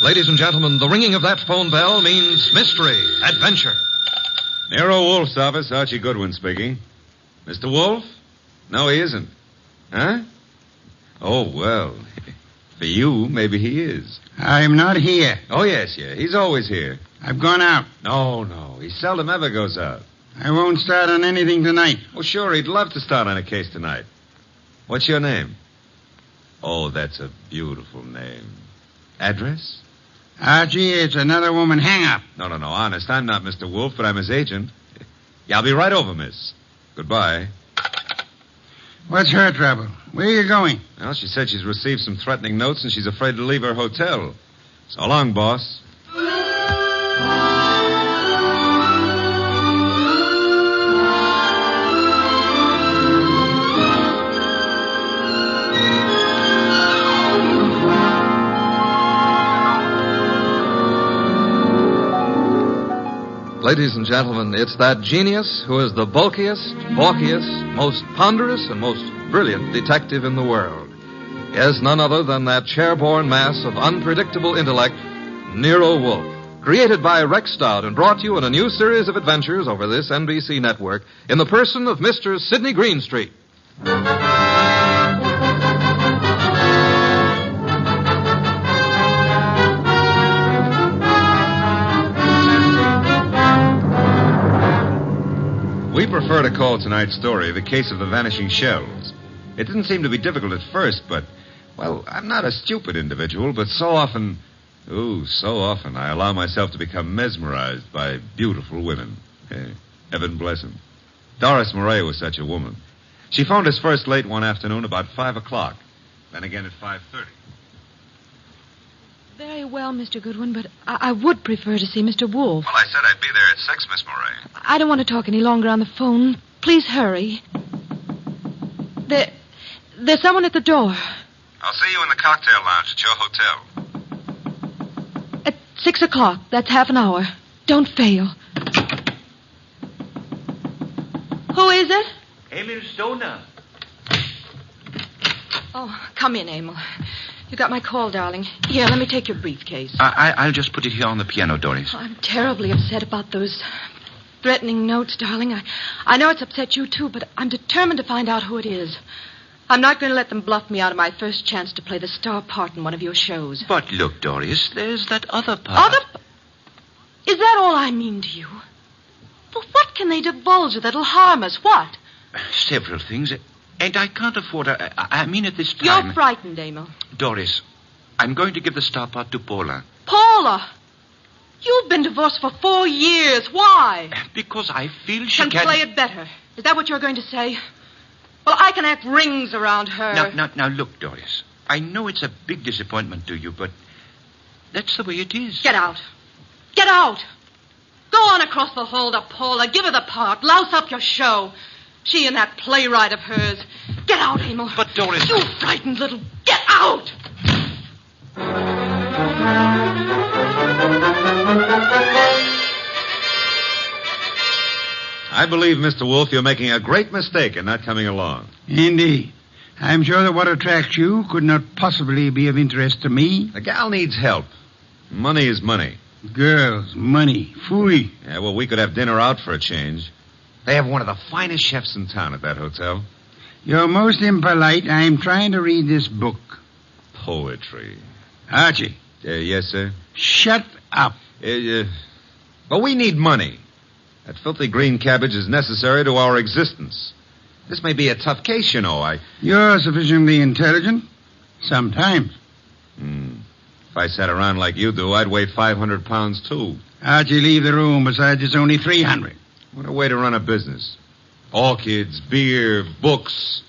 Ladies and gentlemen, the ringing of that phone bell means mystery, adventure. Nero Wolfe's office, Archie Goodwin speaking. Mr. Wolfe? No, he isn't. Huh? Oh, well, for you, maybe he is. I'm not here. Oh, yes. He's always here. I've gone out. No. He seldom ever goes out. I won't start on anything tonight. Oh, sure, he'd love to start on a case tonight. What's your name? Oh, that's a beautiful name. Address? Archie, it's another woman hang-up. No, honest. I'm not Mr. Wolfe, but I'm his agent. Yeah, I'll be right over, miss. Goodbye. What's her trouble? Where are you going? Well, she said she's received some threatening notes and she's afraid to leave her hotel. So long, boss. Ladies and gentlemen, it's that genius who is the bulkiest, balkiest, most ponderous, and most brilliant detective in the world. Yes, none other than that chair-borne mass of unpredictable intellect, Nero Wolfe. Created by Rex Stout and brought you in a new series of adventures over this NBC network in the person of Mr. Sidney Greenstreet. We prefer to call tonight's story the case of the vanishing shells. It didn't seem to be difficult at first, but, well, I'm not a stupid individual, but so often I allow myself to become mesmerized by beautiful women. Heaven bless them. Doris Murray was such a woman. She phoned us first late one afternoon about 5 o'clock, then again at 5:30. Very well, Mr. Goodwin, but I would prefer to see Mr. Wolfe. Well, I said I'd be there at 6, Miss Murray. I don't want to talk any longer on the phone. Please hurry. There's someone at the door. I'll see you in the cocktail lounge at your hotel. At 6 o'clock. That's half an hour. Don't fail. Who is it? Emil Stoner. Oh, come in, Emil. You got my call, darling. Here, let me take your briefcase. I'll just put it here on the piano, Doris. Oh, I'm terribly upset about those threatening notes, darling. I know it's upset you, too, but I'm determined to find out who it is. I'm not going to let them bluff me out of my first chance to play the star part in one of your shows. But look, Doris, there's that other part. Is that all I mean to you? Well, what can they divulge that'll harm us? What? Several things. And I can't afford... I mean at this time... You're frightened, Emil. Doris, I'm going to give the star part to Paula. Paula? You've been divorced for 4 years. Why? Because I feel she can play it better. Is that what you're going to say? Well, I can act rings around her. Now, look, Doris. I know it's a big disappointment to you, but that's the way it is. Get out. Get out. Go on across the hall to Paula. Give her the part. Louse up your show. She and that playwright of hers. Get out, Emil. But, Doris... You frightened little... Get out! I believe, Mr. Wolfe, you're making a great mistake in not coming along. Indeed. I'm sure that what attracts you could not possibly be of interest to me. The gal needs help. Money is money. Girls, money, phooey. Yeah, well, we could have dinner out for a change. They have one of the finest chefs in town at that hotel. You're most impolite. I'm trying to read this book. Poetry. Archie. Yes, sir? Shut up. But we need money. That filthy green cabbage is necessary to our existence. This may be a tough case, you know. You're sufficiently intelligent. Sometimes. If I sat around like you do, I'd weigh 500 pounds, too. Archie, leave the room. Besides, it's only 300. What a way to run a business. Orchids, beer, books.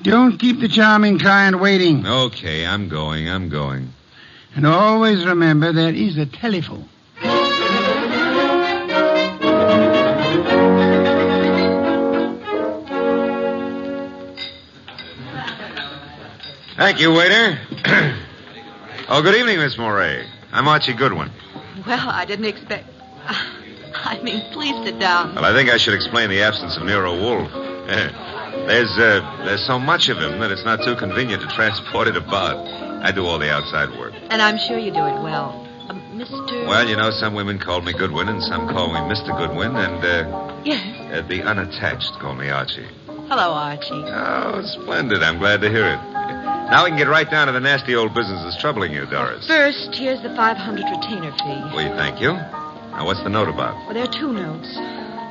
Don't keep the charming client waiting. Okay, I'm going. And always remember there is a telephone. Thank you, waiter. Oh, good evening, Miss Murray. I'm Archie Goodwin. Well, I didn't expect... please sit down. Well, I think I should explain the absence of Nero Wolfe. There's so much of him that it's not too convenient to transport it about. I do all the outside work. And I'm sure you do it well. Mr. Well, you know, some women call me Goodwin and some call me Mr. Goodwin, and, Yes. the unattached call me Archie. Hello, Archie. Oh, splendid. I'm glad to hear it. Now we can get right down to the nasty old business that's troubling you, Doris. First, here's the 500 retainer fee. Well, thank you. Now, what's the note about? Well, there are 2 notes,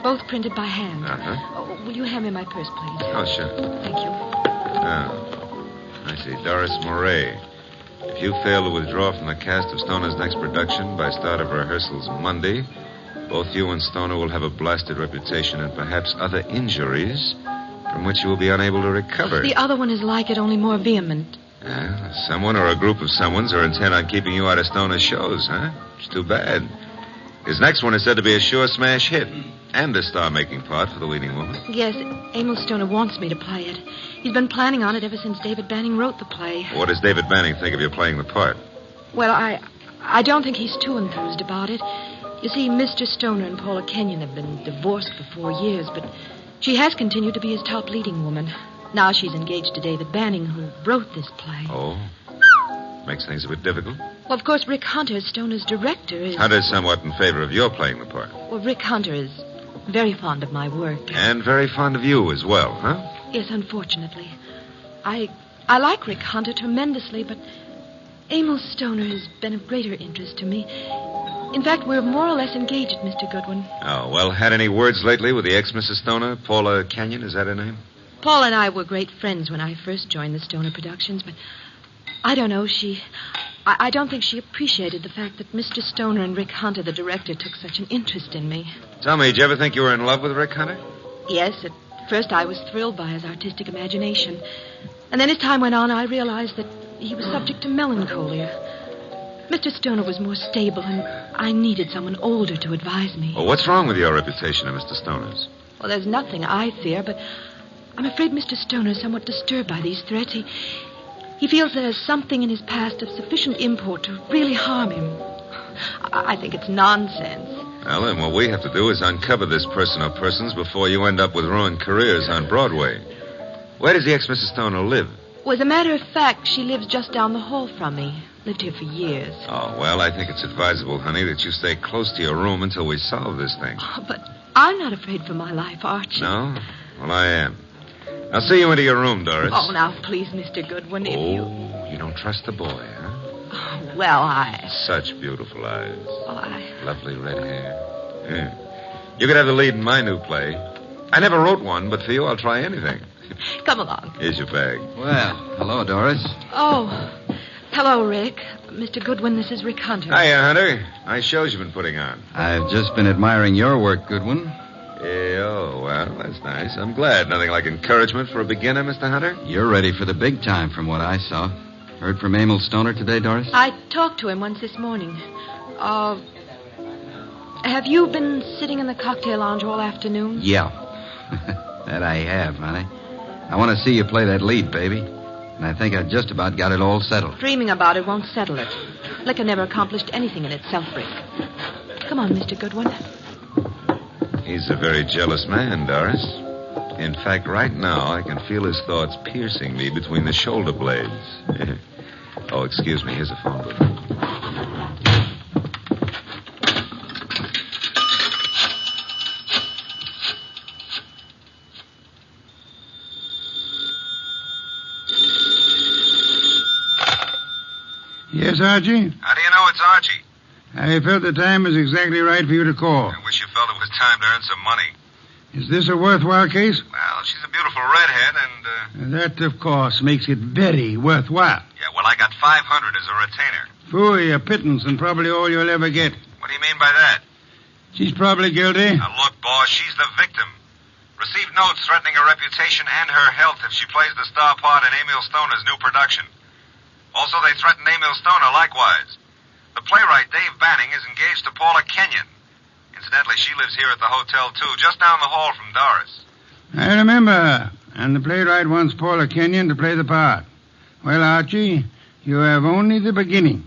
both printed by hand. Uh-huh. Oh, will you hand me my purse, please? Oh, sure. Thank you. Oh, I see. Doris Mohr. If you fail to withdraw from the cast of Stoner's next production by start of rehearsals Monday, both you and Stoner will have a blasted reputation and perhaps other injuries from which you will be unable to recover. The other one is like it, only more vehement. Someone or a group of someones are intent on keeping you out of Stoner's shows, huh? It's too bad. His next one is said to be a sure smash hit and a star-making part for the leading woman. Yes, Emil Stoner wants me to play it. He's been planning on it ever since David Banning wrote the play. What does David Banning think of you playing the part? Well, I don't think he's too enthused about it. You see, Mr. Stoner and Paula Kenyon have been divorced for 4 years, but she has continued to be his top leading woman. Now she's engaged to David Banning, who wrote this play. Oh? Makes things a bit difficult. Well, of course, Rick Hunter, Stoner's director, is... Hunter's somewhat in favor of your playing the part. Well, Rick Hunter is very fond of my work. And very fond of you as well, huh? Yes, unfortunately. I like Rick Hunter tremendously, but Emil Stoner has been of greater interest to me. In fact, we're more or less engaged, Mr. Goodwin. Oh, well, had any words lately with the ex-Mrs. Stoner? Paula Kenyon, is that her name? Paul and I were great friends when I first joined the Stoner Productions, but I don't know, I don't think she appreciated the fact that Mr. Stoner and Rick Hunter, the director, took such an interest in me. Tell me, did you ever think you were in love with Rick Hunter? Yes, at first I was thrilled by his artistic imagination. And then as time went on, I realized that he was subject to melancholia. Mr. Stoner was more stable, and I needed someone older to advise me. Well, what's wrong with your reputation of Mr. Stoner's? Well, there's nothing I fear, but I'm afraid Mr. Stoner is somewhat disturbed by these threats. He feels there's something in his past of sufficient import to really harm him. I think it's nonsense. Well, then what we have to do is uncover this person or persons before you end up with ruined careers on Broadway. Where does the ex-Mrs. Stoner live? Well, as a matter of fact, she lives just down the hall from me. Lived here for years. Oh, well, I think it's advisable, honey, that you stay close to your room until we solve this thing. Oh, but I'm not afraid for my life, Archie. No? Well, I am. I'll see you into your room, Doris. Oh, now, please, Mr. Goodwin, if you... Oh, you don't trust the boy, huh? Oh, well, Such beautiful eyes. Oh, Lovely red hair. Yeah. You could have the lead in my new play. I never wrote one, but for you, I'll try anything. Come along. Here's your bag. Well, hello, Doris. Oh, hello, Rick. Mr. Goodwin, this is Rick Hunter. Hiya, Hunter. Nice shows you've been putting on. I've just been admiring your work, Goodwin. Yeah, oh, well, that's nice. I'm glad. Nothing like encouragement for a beginner, Mr. Hunter. You're ready for the big time from what I saw. Heard from Emil Stoner today, Doris? I talked to him once this morning. Have you been sitting in the cocktail lounge all afternoon? Yeah. That I have, honey. I want to see you play that lead, baby. And I think I just about got it all settled. Dreaming about it won't settle it. Liquor never accomplished anything in itself, Rick. Come on, Mr. Goodwin. He's a very jealous man, Doris. In fact, right now, I can feel his thoughts piercing me between the shoulder blades. Oh, excuse me. Here's a phone book. Yes, Archie? How do you know it's Archie? I felt the time was exactly right for you to call. I wish you felt it was time to earn some money. Is this a worthwhile case? Well, she's a beautiful redhead, and, That, of course, makes it very worthwhile. Yeah, well, I got 500 as a retainer. Phooey, a pittance, and probably all you'll ever get. What do you mean by that? She's probably guilty. Now, look, boss, she's the victim. Received notes threatening her reputation and her health if she plays the star part in Emil Stoner's new production. Also, they threatened Emil Stoner likewise. The playwright, Dave Banning, is engaged to Paula Kenyon. Incidentally, she lives here at the hotel, too, just down the hall from Doris. I remember her, and the playwright wants Paula Kenyon to play the part. Well, Archie, you have only the beginning.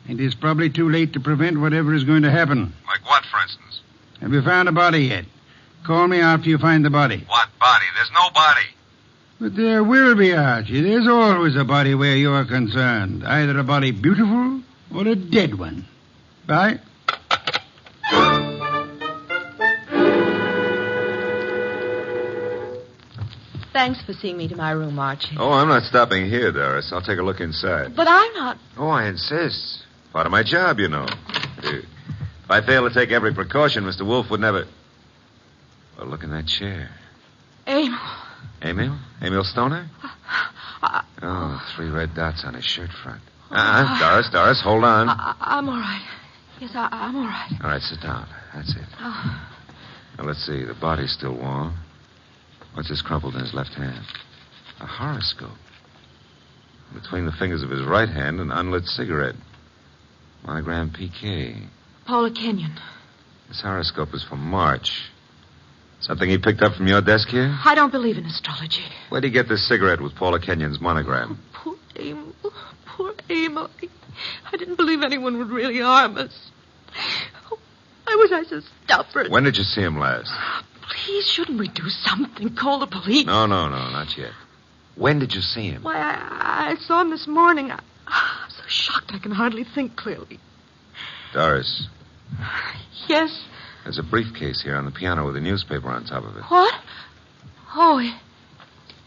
It is probably too late to prevent whatever is going to happen. Like what, for instance? Have you found a body yet? Call me after you find the body. What body? There's no body. But there will be, Archie. There's always a body where you're concerned. Either a body beautiful or a dead one. Bye. Thanks for seeing me to my room, Archie. Oh, I'm not stopping here, Doris. I'll take a look inside. But I'm not... Oh, I insist. Part of my job, you know. If I fail to take every precaution, Mr. Wolfe would never... Well, look in that chair. Emil. Emil? Emil Stoner? Oh, 3 red dots on his shirt front. Doris, hold on. I'm all right. Yes, I'm all right. All right, sit down. That's it. Oh. Now, let's see. The body's still warm. What's this crumpled in his left hand? A horoscope. Between the fingers of his right hand, an unlit cigarette. Monogram PK. Paula Kenyon. This horoscope is from March. Something he picked up from your desk here? I don't believe in astrology. Where'd he get this cigarette with Paula Kenyon's monogram? Poor Emil. Poor Emil. I didn't believe anyone would really harm us. Oh, why was I so stubborn? When did you see him last? Please, shouldn't we do something? Call the police? No, not yet. When did you see him? Why, I saw him this morning. I'm so shocked I can hardly think clearly. Doris. Yes? There's a briefcase here on the piano with a newspaper on top of it. What? Oh,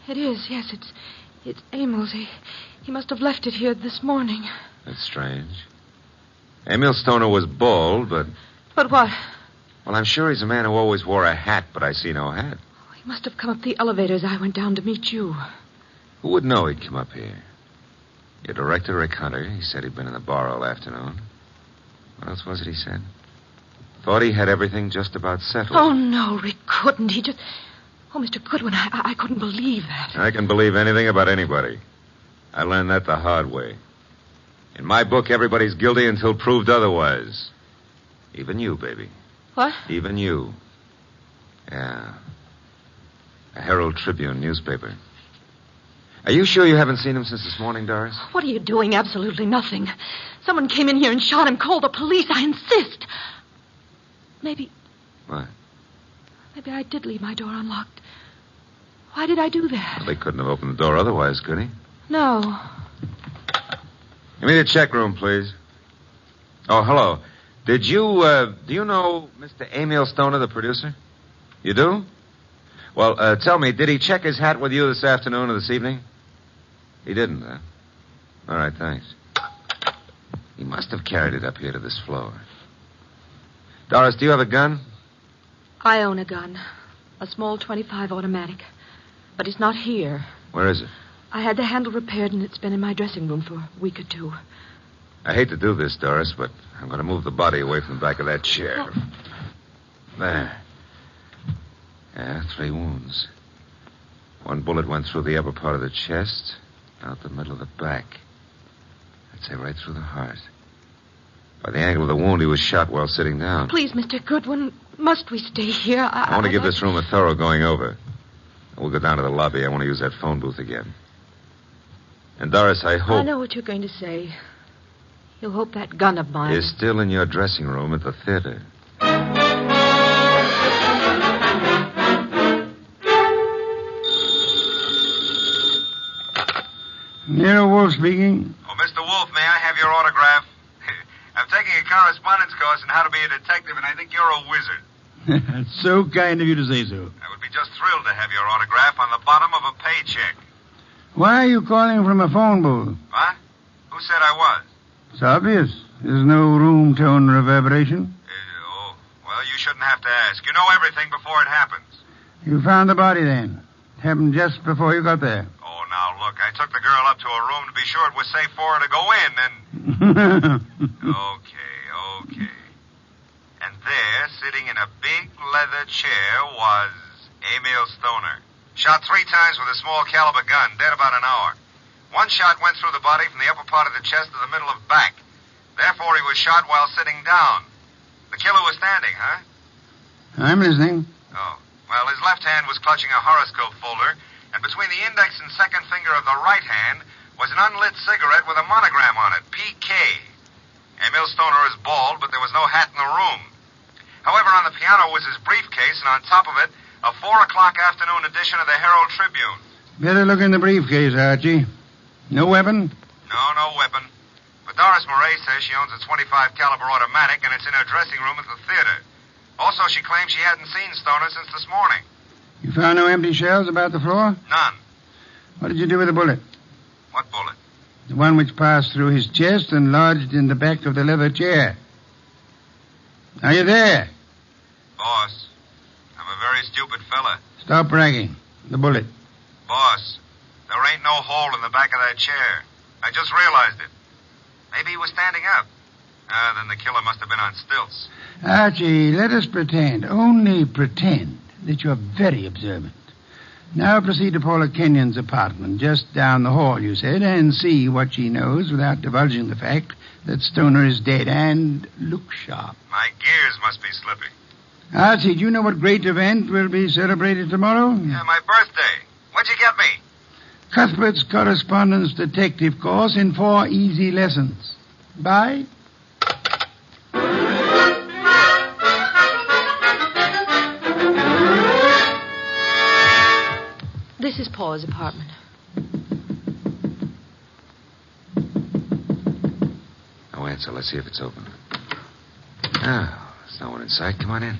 it is. Yes, it's Emil's. He must have left it here this morning. That's strange. Emil Stoner was bald, but... But what? Well, I'm sure he's a man who always wore a hat, but I see no hat. He must have come up the elevator as I went down to meet you. Who would know he'd come up here? Your director, Rick Hunter, he said he'd been in the bar all afternoon. What else was it he said? Thought he had everything just about settled. Oh, no, Rick couldn't. He just... Oh, Mr. Goodwin, I couldn't believe that. I can believe anything about anybody. I learned that the hard way. In my book, everybody's guilty until proved otherwise. Even you, baby. What? Even you. Yeah. A Herald Tribune newspaper. Are you sure you haven't seen him since this morning, Doris? What are you doing? Absolutely nothing. Someone came in here and shot him. Call the police. I insist. Maybe... What? Maybe I did leave my door unlocked. Why did I do that? Well, they couldn't have opened the door otherwise, could he? No. Give me the check room, please. Oh, hello. Do you know Mr. Emil Stoner, the producer? You do? Well, tell me, did he check his hat with you this afternoon or this evening? He didn't, huh? All right, thanks. He must have carried it up here to this floor. Doris, do you have a gun? I own a gun. A small .25 automatic. But it's not here. Where is it? I had the handle repaired, and it's been in my dressing room for a week or two. I hate to do this, Doris, but I'm going to move the body away from the back of that chair. Oh. There. Yeah, 3 wounds. 1 bullet went through the upper part of the chest, out the middle of the back. I'd say right through the heart. By the angle of the wound, he was shot while sitting down. Please, Mr. Goodwin, must we stay here? I want to give this room a thorough going over. We'll go down to the lobby. I want to use that phone booth again. And, Doris, I hope... I know what you're going to say. You'll hope that gun of mine... is still in your dressing room at the theater. Nero Wolfe speaking. Oh, Mr. Wolfe, may I have your autograph? I'm taking a correspondence course on how to be a detective, and I think you're a wizard. That's so kind of you to say so. I would be just thrilled to have your autograph on the bottom of a paycheck. Why are you calling from a phone booth? What? Who said I was? It's obvious. There's no room tone reverberation. Well, you shouldn't have to ask. You know everything before it happens. You found the body then. It happened just before you got there. Oh, now, look, I took the girl up to her room to be sure it was safe for her to go in, and... Okay. And there, sitting in a big leather chair, was Emil Stoner. Shot 3 times with a small caliber gun, dead about an hour. 1 shot went through the body from the upper part of the chest to the middle of the back. Therefore, he was shot while sitting down. The killer was standing, huh? I'm listening. Oh. Well, his left hand was clutching a horoscope folder, and between the index and second finger of the right hand was an unlit cigarette with a monogram on it, PK. Emil Stoner is bald, but there was no hat in the room. However, on the piano was his briefcase, and on top of it, a 4 o'clock afternoon edition of the Herald Tribune. Better look in the briefcase, Archie. No weapon? No weapon. But Doris Murray says she owns a .25 caliber automatic, and it's in her dressing room at the theater. Also, she claims she hadn't seen Stoner since this morning. You found no empty shells about the floor? None. What did you do with the bullet? What bullet? The one which passed through his chest and lodged in the back of the leather chair. Are you there? Boss, I'm a very stupid fella. Stop bragging. The bullet. Boss, there ain't no hole in the back of that chair. I just realized it. Maybe he was standing up. Then the killer must have been on stilts. Archie, let us pretend, only pretend, that you're very observant. Now proceed to Paula Kenyon's apartment, just down the hall, you said, and see what she knows without divulging the fact that Stoner is dead. And look sharp. My gears must be slipping. Archie, do you know what great event will be celebrated tomorrow? Yeah, my birthday. What'd you get me? Cuthbert's correspondence detective course in 4 easy lessons. Bye. This is Paula's apartment. No answer. Let's see if it's open. Oh, there's no one in sight. Come on in.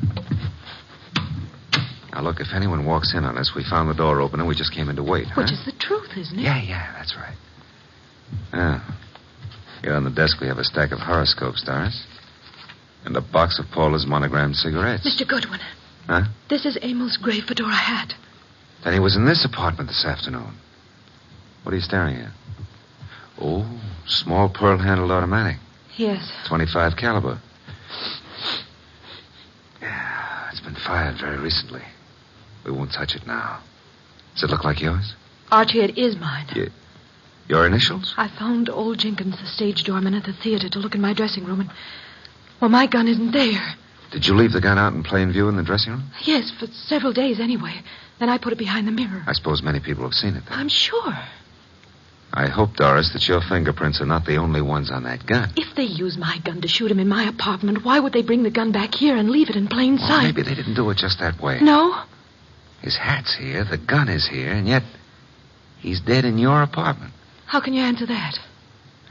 Now, look, if anyone walks in on us, we found the door open and we just came in to wait, Which is the truth, isn't it? Yeah, that's right. Here on the desk we have a stack of horoscopes, Doris. And a box of Paula's monogrammed cigarettes. Mr. Goodwin. Huh? This is Emil's gray fedora hat. Then he was in this apartment this afternoon. What are you staring at? Oh, small pearl-handled automatic. Yes. .25 caliber. Yeah, it's been fired very recently. We won't touch it now. Does it look like yours? Archie, it is mine. Your initials? I phoned old Jenkins, the stage doorman at the theater, to look in my dressing room, and... well, my gun isn't there. Did you leave the gun out in plain view in the dressing room? Yes, for several days anyway. Then I put it behind the mirror. I suppose many people have seen it then. I'm sure. I hope, Doris, that your fingerprints are not the only ones on that gun. If they use my gun to shoot him in my apartment, why would they bring the gun back here and leave it in plain Well, sight? maybe they didn't do it just that way. No? His hat's here, the gun is here, and yet he's dead in your apartment. How can you answer that?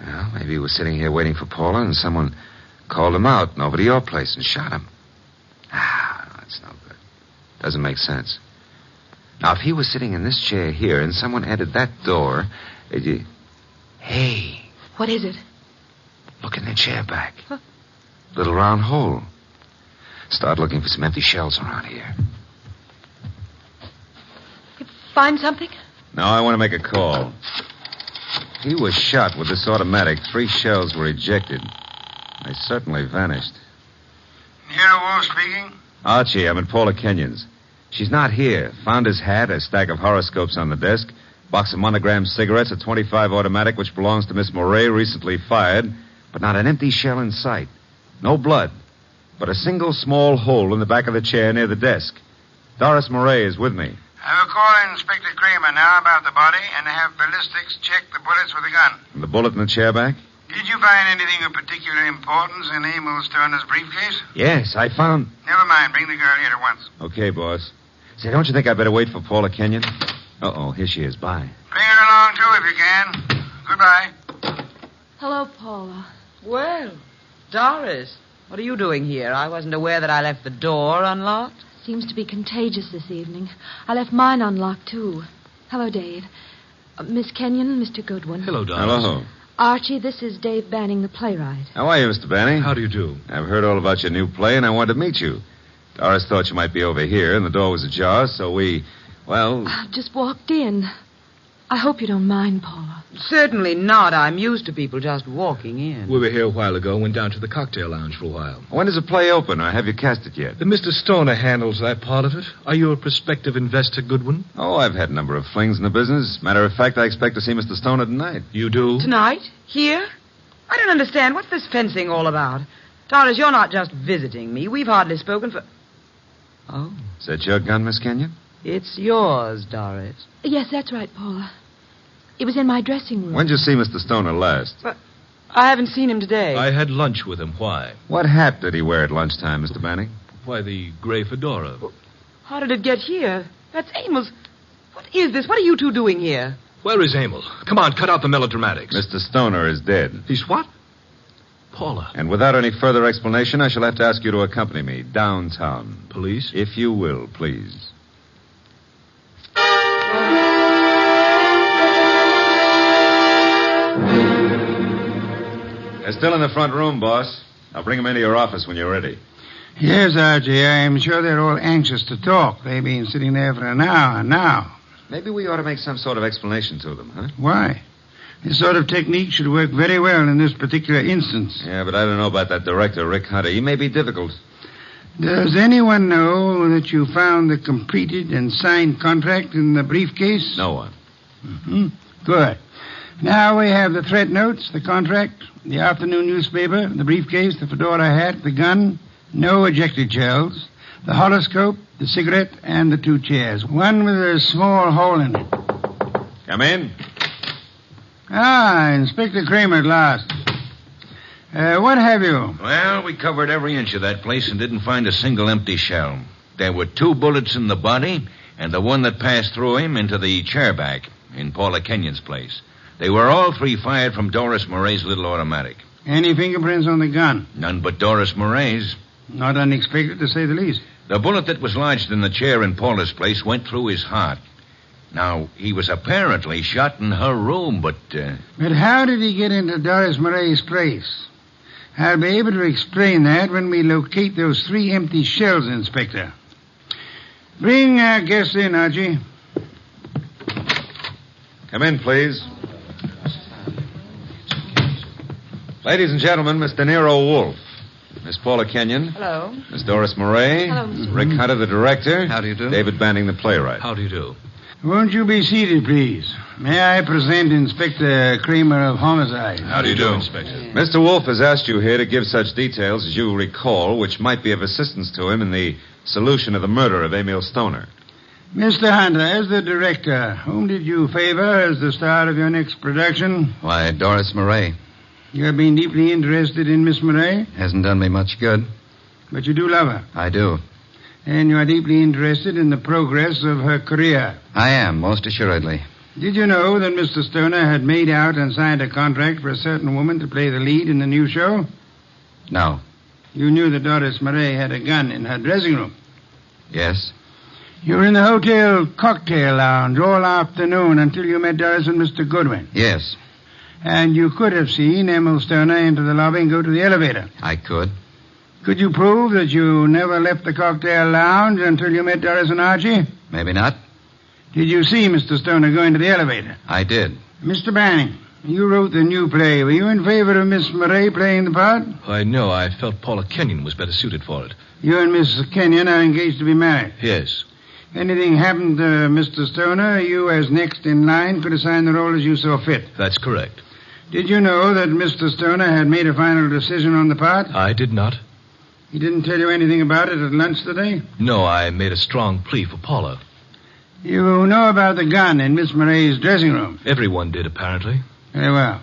Well, maybe he was sitting here waiting for Paula and someone called him out and over to your place and shot him. That's no good. Doesn't make sense. Now, if he was sitting in this chair here and someone entered that door, Hey. What is it? Look in the chair back. Huh? Little round hole. Start looking for some empty shells around here. You find something? No, I want to make a call. He was shot with this automatic. 3 shells were ejected. They certainly vanished. Nero Wolfe speaking. Archie, I'm at Paula Kenyon's. She's not here. Found his hat, a stack of horoscopes on the desk, box of monogrammed cigarettes, a .25 automatic which belongs to Miss Moray, recently fired, but not an empty shell in sight. No blood, but a single small hole in the back of the chair near the desk. Doris Moray is with me. I will call Inspector Kramer now about the body and have ballistics check the bullets with the gun. And the bullet in the chair back? Did you find anything of particular importance in Emil Stoner's briefcase? Yes, I found... Never mind. Bring the girl here at once. Okay, boss. Say, don't you think I'd better wait for Paula Kenyon? Uh-oh, here she is. Bye. Bring her along, too, if you can. Goodbye. Hello, Paula. Well, Doris, what are you doing here? I wasn't aware that I left the door unlocked. Seems to be contagious this evening. I left mine unlocked, too. Hello, Dave. Miss Kenyon, Mr. Goodwin. Hello, Doris. Hello. Archie, this is Dave Banning, the playwright. How are you, Mr. Banning? How do you do? I've heard all about your new play, and I wanted to meet you. Doris thought you might be over here, and the door was ajar, so we... Well... I've just walked in. I hope you don't mind, Paula. Certainly not. I'm used to people just walking in. We were here a while ago, went down to the cocktail lounge for a while. When does the play open, or have you cast it yet? Mr. Stoner handles that part of it. Are you a prospective investor, Goodwin? Oh, I've had a number of flings in the business. Matter of fact, I expect to see Mr. Stoner tonight. You do? Tonight? Here? I don't understand. What's this fencing all about? Doris, you're not just visiting me. We've hardly spoken for... Oh, Is that your gun, Miss Kenyon? it's yours, Doris. Yes, that's right, Paula. It was in my dressing room. When did you see Mr. Stoner last? But I haven't seen him today. I had lunch with him. Why? What hat did he wear at lunchtime, Mr. Banning? Why, the gray fedora. How did it get here? That's Emil's... What is this? What are you two doing here? Where is Emil? Come on, cut out the melodramatics. Mr. Stoner is dead. He's what? Paula. And without any further explanation, I shall have to ask you to accompany me downtown. Police? If you will, please. They're still in the front room, boss. I'll bring them into your office when you're ready. Yes, Archie, I'm sure they're all anxious to talk. They've been sitting there for an hour now. Maybe we ought to make some sort of explanation to them, huh? Why? This sort of technique should work very well in this particular instance. Yeah, but I don't know about that director, Rick Hunter. He may be difficult. Does anyone know that you found the completed and signed contract in the briefcase? No one. Mm-hmm. Good. Now we have the threat notes, the contract, the afternoon newspaper, the briefcase, the fedora hat, the gun, no ejected shells, the horoscope, the cigarette, and the 2 chairs. One with a small hole in it. Come in. Ah, Inspector Kramer at last. What have you? Well, we covered every inch of that place and didn't find a single empty shell. There were 2 bullets in the body and the one that passed through him into the chair back in Paula Kenyon's place. They were all 3 fired from Doris Murray's little automatic. Any fingerprints on the gun? None but Doris Murray's. Not unexpected, to say the least. The bullet that was lodged in the chair in Paula's place went through his heart. Now, he was apparently shot in her room, but... But how did he get into Doris Murray's place? I'll be able to explain that when we locate those 3 empty shells, Inspector. Bring our guests in, Archie. Come in, please. Ladies and gentlemen, Mr. Nero Wolfe. Miss Paula Kenyon. Hello. Miss Doris Murray. Hello, Mr. Rick Hunter, the director. How do you do? David Banning, the playwright. How do you do? Won't you be seated, please? May I present Inspector Kramer of Homicide? How do you do, Inspector? Mr. Wolfe has asked you here to give such details as you recall, which might be of assistance to him in the solution of the murder of Emil Stoner. Mr. Hunter, as the director, whom did you favor as the star of your next production? Why, Doris Murray. You have been deeply interested in Miss Murray, Hasn't done me much good. but you do love her. I do. And you are deeply interested in the progress of her career. I am, most assuredly. Did you know that Mr. Stoner had made out and signed a contract for a certain woman to play the lead in the new show? No. You knew that Doris Murray had a gun in her dressing room. Yes? You were in the hotel cocktail lounge all afternoon until you met Doris and Mr. Goodwin. Yes, And you could have seen Emil Stoner enter the lobby and go to the elevator. I could. Could you prove that you never left the cocktail lounge until you met Doris and Archie? Maybe not. Did you see Mr. Stoner go into the elevator? I did. Mr. Banning, you wrote the new play. Were you in favor of Miss Murray playing the part? Why, no, I felt Paula Kenyon was better suited for it. You and Miss Kenyon are engaged to be married. Yes. If anything happened to Mr. Stoner, you, as next in line, could assign the role as you saw fit. That's correct. Did you know that Mr. Stoner had made a final decision on the part? I did not. He didn't tell you anything about it at lunch today? No, I made a strong plea for Paula. You know about the gun in Miss Murray's dressing room? Everyone did, apparently. Very well.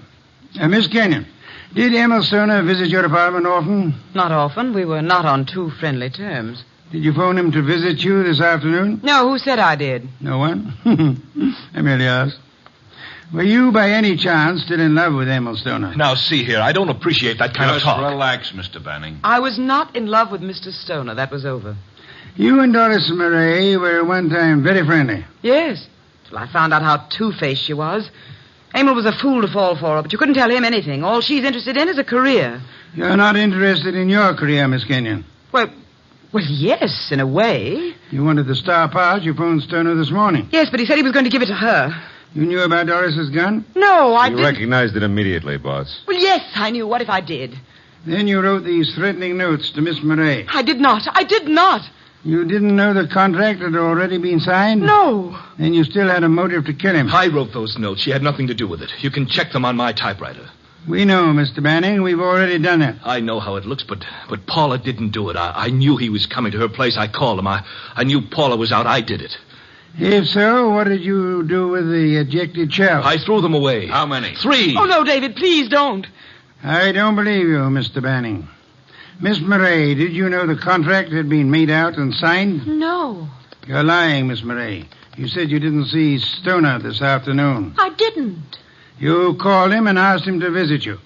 Miss Kenyon, did Emil Stoner visit your apartment often? Not often. We were not on too friendly terms. Did you phone him to visit you this afternoon? No, who said I did? No one? I merely asked. Were you, by any chance, still in love with Emil Stoner? Now, see here, I don't appreciate that kind of Just talk. relax, Mr. Banning. I was not in love with Mr. Stoner. That was over. You and Doris Murray were at one time very friendly. Yes, till I found out how two-faced she was. Emil was a fool to fall for her, but you couldn't tell him anything. All she's interested in is a career. You're not interested in your career, Miss Kenyon. Well, yes, in a way. You wanted the star part. You phoned Stoner this morning. Yes, but he said he was going to give it to her. You knew about Doris's gun? No, I You didn't. recognized it immediately, boss. Well, yes, I knew. What if I did? Then you wrote these threatening notes to Miss Murray. I did not. I did not. You didn't know the contract had already been signed? No. Then you still had a motive to kill him. I wrote those notes. She had nothing to do with it. You can check them on my typewriter. We know, Mr. Banning. We've already done it. I know how it looks, but Paula didn't do it. I knew he was coming to her place. I called him. I knew Paula was out. I did it. If so, what did you do with the ejected shell? I threw them away. How many? 3. Oh, no, David, please don't. I don't believe you, Mr. Banning. Miss Murray, did you know the contract had been made out and signed? No. You're lying, Miss Murray. You said you didn't see Stoner this afternoon. I didn't. You called him and asked him to visit you.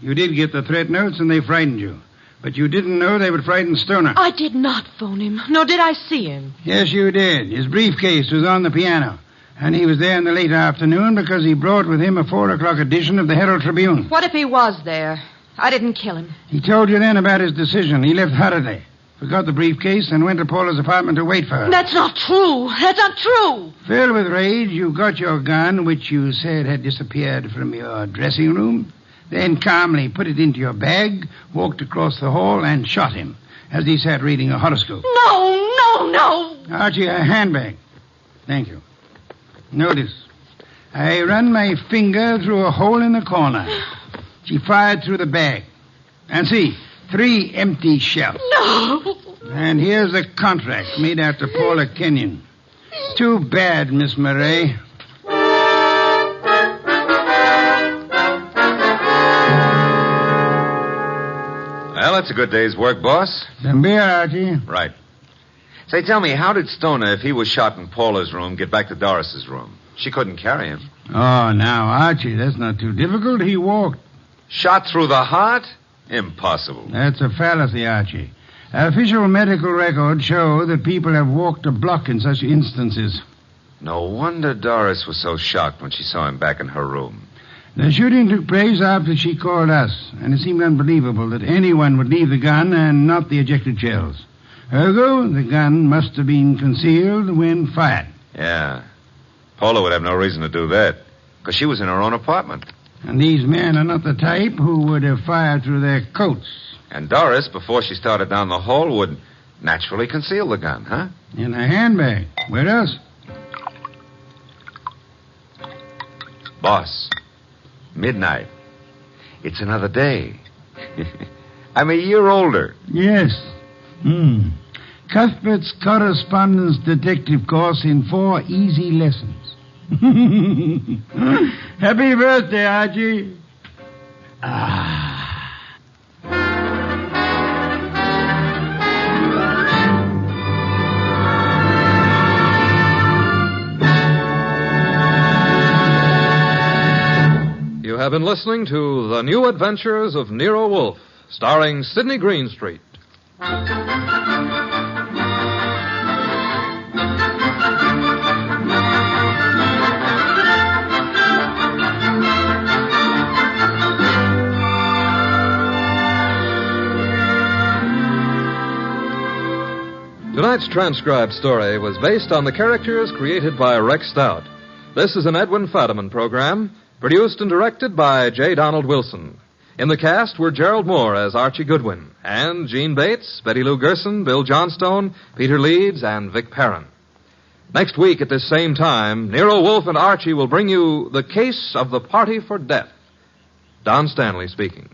You did get the threat notes and they frightened you. But you didn't know they would frighten Stoner. I did not phone him, nor did I see him. Yes, you did. His briefcase was on the piano. And he was there in the late afternoon because he brought with him a 4:00 edition of the Herald Tribune. What if he was there? I didn't kill him. He told you then about his decision. He left hurriedly, forgot the briefcase, and went to Paula's apartment to wait for her. That's not true. That's not true. Filled with rage, you got your gun, which you said had disappeared from your dressing room, then calmly put it into your bag, walked across the hall, and shot him as he sat reading a horoscope. No. Archie, a handbag. Thank you. Notice, I run my finger through a hole in the corner. She fired through the bag. And see, 3 empty shells. No. And here's a contract made out to Paula Kenyon. Too bad, Miss Murray. Well, that's a good day's work, boss. Some beer, Archie. Right. Say, tell me, how did Stoner, if he was shot in Paula's room, get back to Doris's room? She couldn't carry him. Oh, now, Archie, that's not too difficult. He walked. Shot through the heart? Impossible. That's a fallacy, Archie. Official medical records show that people have walked a block in such instances. No wonder Doris was so shocked when she saw him back in her room. The shooting took place after she called us, and it seemed unbelievable that anyone would leave the gun and not the ejected shells. Ergo, the gun must have been concealed when fired. Yeah. Paula would have no reason to do that, because she was in her own apartment. And these men are not the type who would have fired through their coats. And Doris, before she started down the hall, would naturally conceal the gun, huh? In a handbag. Where else? Boss, midnight. It's another day. I'm a year older. Yes. Cuthbert's correspondence detective course in 4 easy lessons. Happy birthday, Archie. You have been listening to The New Adventures of Nero Wolfe, starring Sidney Greenstreet. Tonight's transcribed story was based on the characters created by Rex Stout. This is an Edwin Fadiman program, produced and directed by J. Donald Wilson. In the cast were Gerald Mohr as Archie Goodwin, and Gene Bates, Betty Lou Gerson, Bill Johnstone, Peter Leeds, and Vic Perrin. Next week at this same time, Nero Wolfe and Archie will bring you The Case of the Party for Death. Don Stanley speaking.